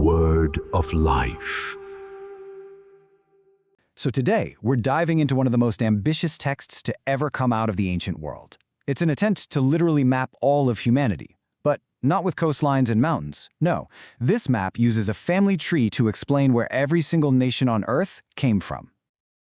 word of life. So today, we're diving into one of the most ambitious texts to ever come out of the ancient world. It's an attempt to literally map all of humanity, but not with coastlines and mountains. No, this map uses a family tree to explain where every single nation on Earth came from.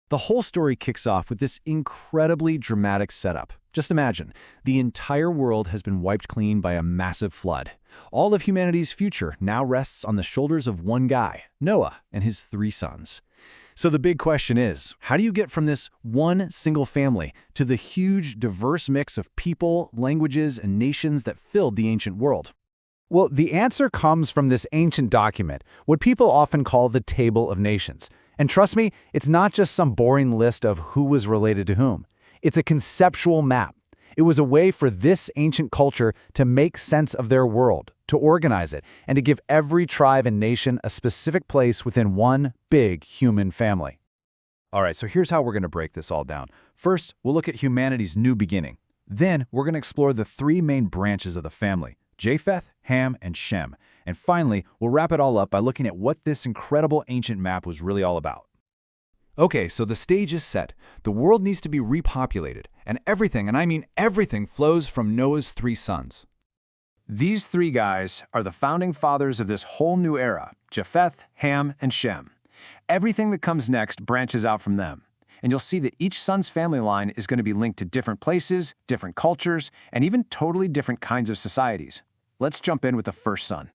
The whole story kicks off with this incredibly dramatic setup. Just imagine, the entire world has been wiped clean by a massive flood. All of humanity's future now rests on the shoulders of one guy, Noah, and his 3 sons. So the big question is, how do you get from this one single family to the huge, diverse mix of people, languages, and nations that filled the ancient world? Well, the answer comes from this ancient document, what people often call the Table of Nations. And trust me, it's not just some boring list of who was related to whom. It's a conceptual map. It was a way for this ancient culture to make sense of their world, to organize it, and to give every tribe and nation a specific place within one big human family. All right, so here's how we're going to break this all down. First, we'll look at humanity's new beginning. Then, we're going to explore the 3 main branches of the family: Japheth, Ham, and Shem. And finally, we'll wrap it all up by looking at what this incredible ancient map was really all about. Okay, so the stage is set. The world needs to be repopulated, and everything, and I mean everything, flows from Noah's 3 sons. These 3 guys are the founding fathers of this whole new era: Japheth, Ham, and Shem. Everything that comes next branches out from them. And you'll see that each son's family line is going to be linked to different places, different cultures, and even totally different kinds of societies. Let's jump in with the first son.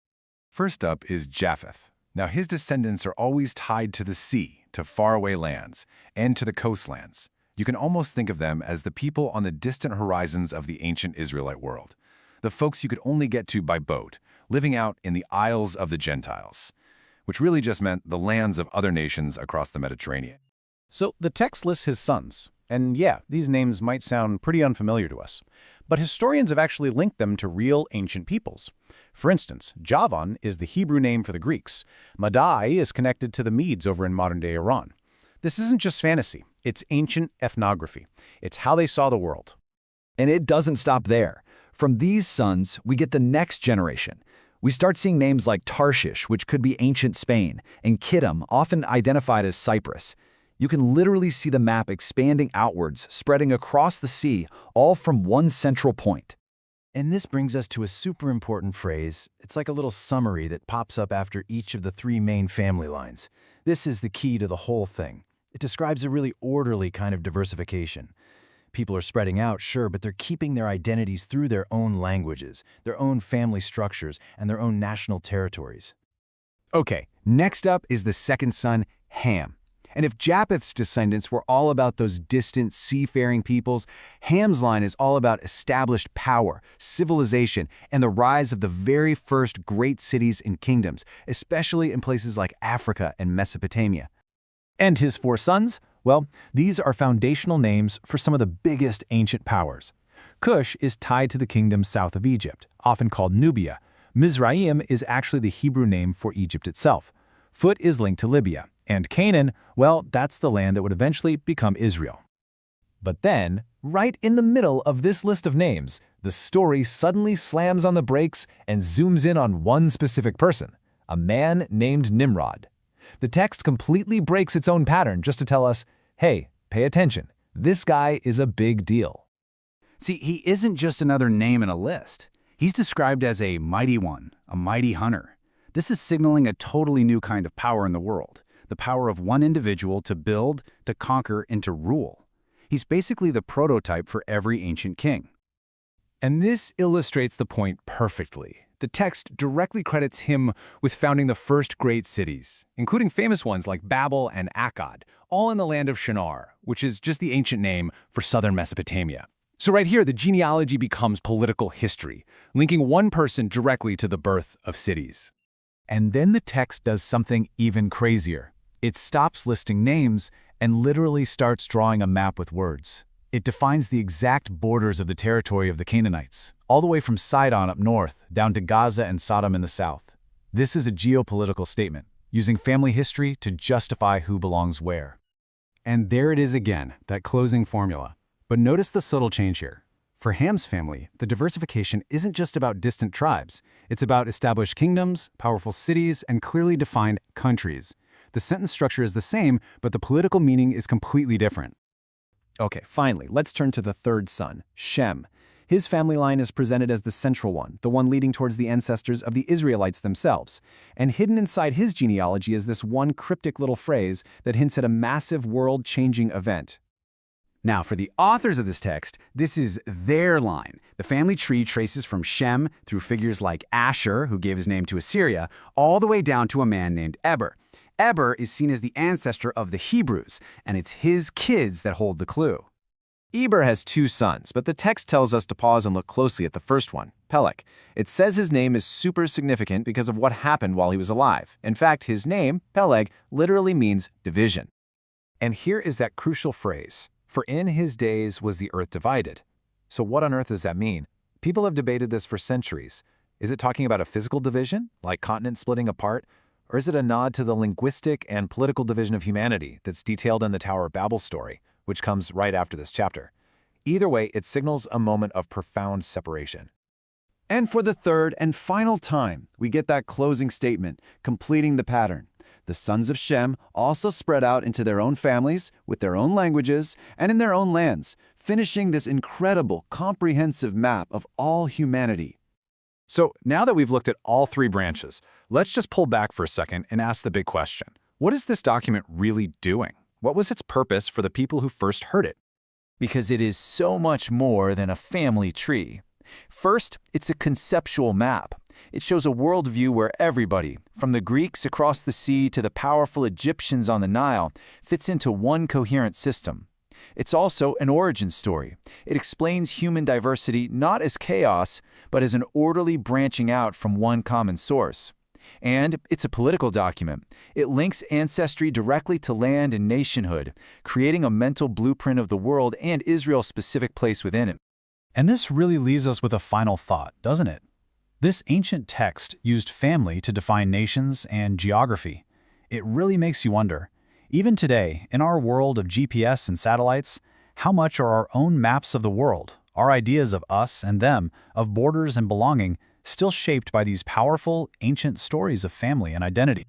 First up is Japheth. Now, his descendants are always tied to the sea, to faraway lands, and to the coastlands. You can almost think of them as the people on the distant horizons of the ancient Israelite world, the folks you could only get to by boat, living out in the Isles of the Gentiles, which really just meant the lands of other nations across the Mediterranean. So the text lists his sons, and yeah, these names might sound pretty unfamiliar to us, but historians have actually linked them to real ancient peoples. For instance, Javan is the Hebrew name for the Greeks. Madai is connected to the Medes over in modern-day Iran. This isn't just fantasy, it's ancient ethnography. It's how they saw the world. And it doesn't stop there. From these sons, we get the next generation. We start seeing names like Tarshish, which could be ancient Spain, and Kittim, often identified as Cyprus. You can literally see the map expanding outwards, spreading across the sea, all from one central point. And this brings us to a super important phrase. It's like a little summary that pops up after each of the 3 main family lines. This is the key to the whole thing. It describes a really orderly kind of diversification. People are spreading out, sure, but they're keeping their identities through their own languages, their own family structures, and their own national territories. Okay, next up is the second son, Ham. And if Japheth's descendants were all about those distant seafaring peoples, Ham's line is all about established power, civilization, and the rise of the very first great cities and kingdoms, especially in places like Africa and Mesopotamia. And his 4 sons? Well, these are foundational names for some of the biggest ancient powers. Cush is tied to the kingdom south of Egypt, often called Nubia. Mizraim is actually the Hebrew name for Egypt itself. Phut is linked to Libya. And Canaan, well, that's the land that would eventually become Israel. But then, right in the middle of this list of names, the story suddenly slams on the brakes and zooms in on one specific person, a man named Nimrod. The text completely breaks its own pattern just to tell us, hey, pay attention, this guy is a big deal. See, he isn't just another name in a list. He's described as a mighty one, a mighty hunter. This is signaling a totally new kind of power in the world. The power of one individual to build, to conquer, and to rule. He's basically the prototype for every ancient king. And this illustrates the point perfectly. The text directly credits him with founding the first great cities, including famous ones like Babel and Akkad, all in the land of Shinar, which is just the ancient name for southern Mesopotamia. So right here, the genealogy becomes political history, linking one person directly to the birth of cities. And then the text does something even crazier. It stops listing names and literally starts drawing a map with words. It defines the exact borders of the territory of the Canaanites, all the way from Sidon up north, down to Gaza and Sodom in the south. This is a geopolitical statement, using family history to justify who belongs where. And there it is again, that closing formula. But notice the subtle change here. For Ham's family, the diversification isn't just about distant tribes. It's about established kingdoms, powerful cities, and clearly defined countries. The sentence structure is the same, but the political meaning is completely different. Okay, finally, let's turn to the third son, Shem. His family line is presented as the central one, the one leading towards the ancestors of the Israelites themselves. And hidden inside his genealogy is this one cryptic little phrase that hints at a massive world-changing event. Now, for the authors of this text, this is their line. The family tree traces from Shem through figures like Asshur, who gave his name to Assyria, all the way down to a man named Eber. Eber is seen as the ancestor of the Hebrews, and it's his kids that hold the clue. Eber has two sons, but the text tells us to pause and look closely at the first one, Peleg. It says his name is super significant because of what happened while he was alive. In fact, his name, Peleg, literally means division. And here is that crucial phrase, "For in his days was the earth divided." So what on earth does that mean? People have debated this for centuries. Is it talking about a physical division, like continents splitting apart? Or is it a nod to the linguistic and political division of humanity that's detailed in the Tower of Babel story, which comes right after this chapter? Either way, it signals a moment of profound separation. And for the third and final time, we get that closing statement, completing the pattern. The sons of Shem also spread out into their own families, with their own languages, and in their own lands, finishing this incredible, comprehensive map of all humanity. So now that we've looked at all three branches, let's just pull back for a second and ask the big question. What is this document really doing? What was its purpose for the people who first heard it? Because it is so much more than a family tree. First, it's a conceptual map. It shows a worldview where everybody, from the Greeks across the sea to the powerful Egyptians on the Nile, fits into one coherent system. It's also an origin story. It explains human diversity not as chaos, but as an orderly branching out from one common source. And it's a political document. It links ancestry directly to land and nationhood, creating a mental blueprint of the world and Israel's specific place within it. And this really leaves us with a final thought, doesn't it? This ancient text used family to define nations and geography. It really makes you wonder, even today, in our world of GPS and satellites, how much are our own maps of the world, our ideas of us and them, of borders and belonging, still shaped by these powerful, ancient stories of family and identity?